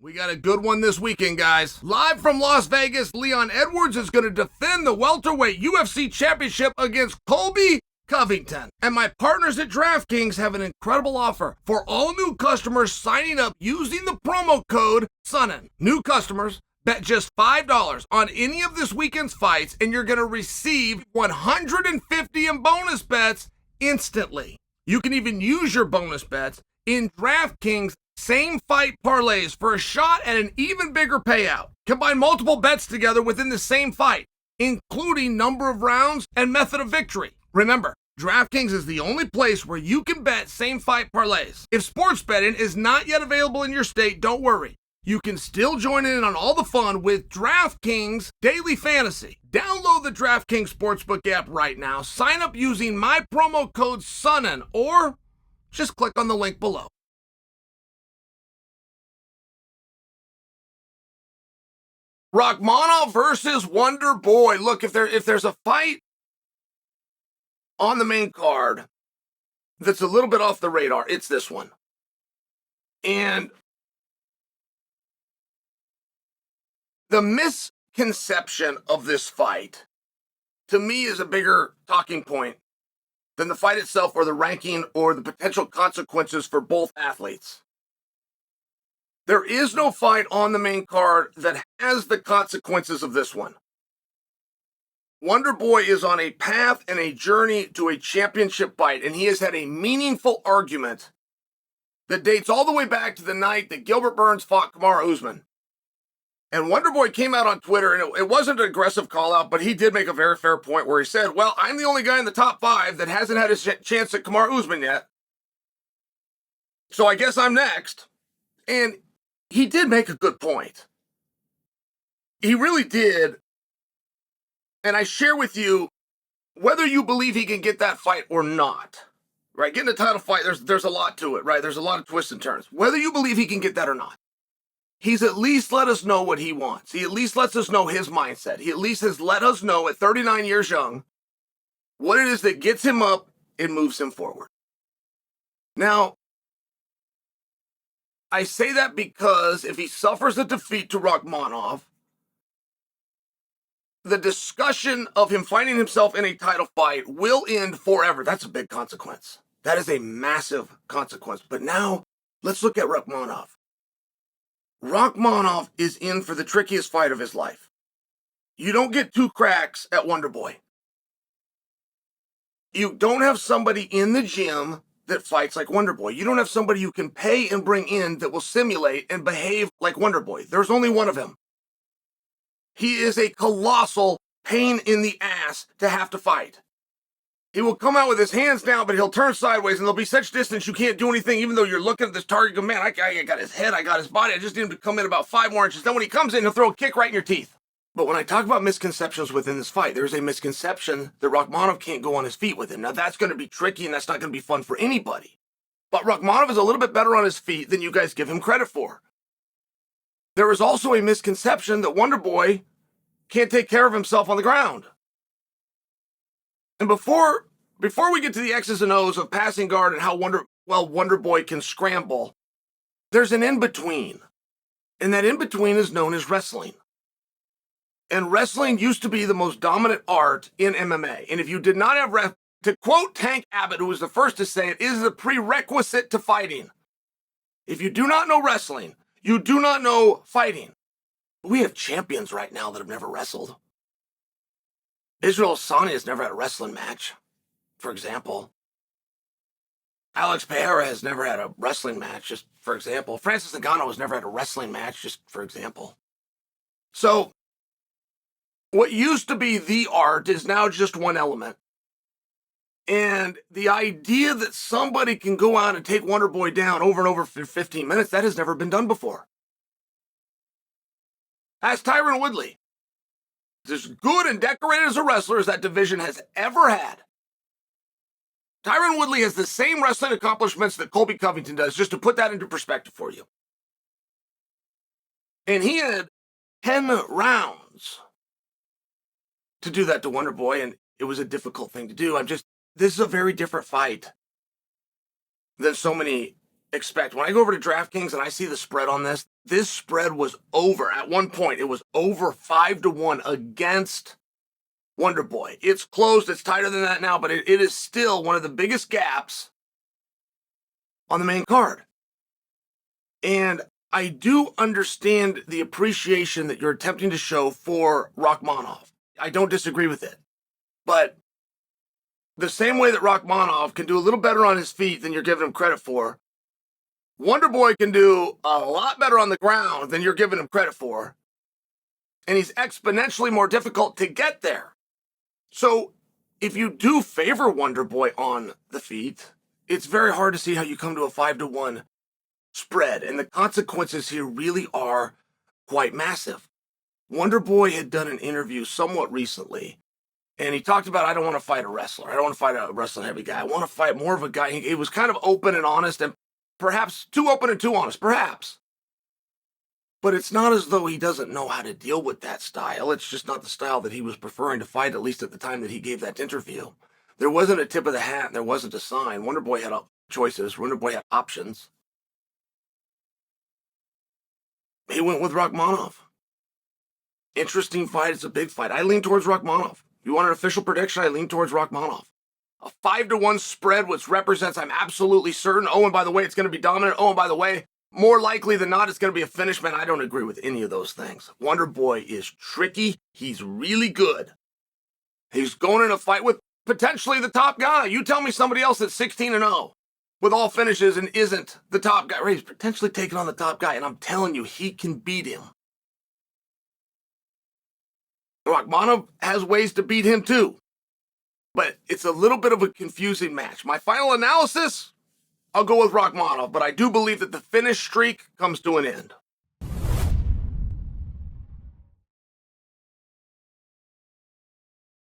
We got a good one this weekend, guys. Live from Las Vegas, Leon Edwards is going to defend the welterweight UFC Championship against Colby Covington. And my partners at DraftKings have an incredible offer for all new customers signing up using the promo code Sonnen. New customers bet just $5 on any of this weekend's fights, and you're going to receive $150 in bonus bets instantly. You can even use your bonus bets in DraftKings same fight parlays for a shot at an even bigger payout. Combine multiple bets together within the same fight, including number of rounds and method of victory. Remember, DraftKings is the only place where you can bet same fight parlays. If sports betting is not yet available in your state, don't worry. You can still join in on all the fun with DraftKings Daily Fantasy. Download the DraftKings Sportsbook app right now. Sign up using my promo code Sonnen or just click on the link below. Rakhmonov versus Wonder Boy. Look, if there's a fight on the main card that's a little bit off the radar, it's this one. And the misconception of this fight, to me, is a bigger talking point than the fight itself or the ranking or the potential consequences for both athletes. There is no fight on the main card that has the consequences of this one. Wonder Boy is on a path and a journey to a championship fight, and he has had a meaningful argument that dates all the way back to the night that Gilbert Burns fought Kamaru Usman. And Wonder Boy came out on Twitter, and it wasn't an aggressive call-out, but he did make a very fair point where he said, well, I'm the only guy in the top 5 that hasn't had a chance at Kamaru Usman yet, so I guess I'm next. And he did make a good point. He really did. And I share with you, whether you believe he can get that fight or not, right? Getting a title fight, there's a lot to it, right? There's a lot of twists and turns. Whether you believe he can get that or not, he's at least let us know what he wants. He at least lets us know his mindset. He at least has let us know at 39 years young what it is that gets him up and moves him forward. Now, I say that because if he suffers a defeat to Rakhmonov, the discussion of him finding himself in a title fight will end forever. That's a big consequence. That is a massive consequence. But now, let's look at Rakhmonov. Rakhmonov is in for the trickiest fight of his life. You don't get 2 cracks at Wonder Boy. You don't have somebody in the gym that fights like Wonder Boy. You don't have somebody you can pay and bring in that will simulate and behave like Wonder Boy. There's only one of him. He is a colossal pain in the ass to have to fight. He will come out with his hands down, but he'll turn sideways, and there'll be such distance you can't do anything, even though you're looking at this target. Go, man, I got his head, I got his body. I just need him to come in about 5 more inches. Then when he comes in, he'll throw a kick right in your teeth. But when I talk about misconceptions within this fight, there's a misconception that Rakhmonov can't go on his feet with him. Now, that's going to be tricky, and that's not going to be fun for anybody. But Rakhmonov is a little bit better on his feet than you guys give him credit for. There is also a misconception that Wonder Boy can't take care of himself on the ground. And before we get to the X's and O's of passing guard and how Wonder Boy can scramble, there's an in-between. And that in-between is known as wrestling. And wrestling used to be the most dominant art in MMA. And if you did not have to quote Tank Abbott, who was the first to say it, is the prerequisite to fighting. If you do not know wrestling, you do not know fighting. We have champions right now that have never wrestled. Israel Adesanya has never had a wrestling match, for example. Alex Pereira has never had a wrestling match, just for example. Francis Ngannou has never had a wrestling match, just for example. So, what used to be the art is now just one element. And the idea that somebody can go out and take Wonder Boy down over and over for 15 minutes, that has never been done before. Ask Tyron Woodley. As good and decorated as a wrestler as that division has ever had. Tyron Woodley has the same wrestling accomplishments that Colby Covington does, just to put that into perspective for you. And he had 10 rounds to do that to Wonder Boy, and it was a difficult thing to do. This is a very different fight than so many expect. When I go over to DraftKings and I see the spread on this, this spread was over. At one point, it was over 5-1 against Wonderboy. It's closed. It's tighter than that now, but it is still one of the biggest gaps on the main card. And I do understand the appreciation that you're attempting to show for Rakhmonov. I don't disagree with it. But the same way that Rakhmonov can do a little better on his feet than you're giving him credit for, Wonderboy can do a lot better on the ground than you're giving him credit for. And he's exponentially more difficult to get there. So if you do favor Wonderboy on the feet, it's very hard to see how you come to a 5-1 spread. And the consequences here really are quite massive. Wonderboy had done an interview somewhat recently, and he talked about, I don't want to fight a wrestler. I don't want to fight a wrestling heavy guy. I want to fight more of a guy. He was kind of open and honest, and perhaps too open and too honest, perhaps. But it's not as though he doesn't know how to deal with that style. It's just not the style that he was preferring to fight, at least at the time that he gave that interview. There wasn't a tip of the hat, and there wasn't a sign. Wonderboy had choices. Wonderboy had options. He went with Rakhmonov. Interesting fight. It's a big fight. I lean towards Rakhmonov. If you want an official prediction, I lean towards Rakhmonov. A 5-1 spread, which represents, I'm absolutely certain. Oh, and by the way, it's going to be dominant. Oh, and by the way, more likely than not, it's going to be a finish. Man, I don't agree with any of those things. Wonderboy is tricky. He's really good. He's going in a fight with potentially the top guy. You tell me somebody else that's 16-0 with all finishes and isn't the top guy. He's potentially taking on the top guy, and I'm telling you, he can beat him. Rakhmonov has ways to beat him too, but it's a little bit of a confusing match. My final analysis, I'll go with Rakhmonov, but I do believe that the finish streak comes to an end.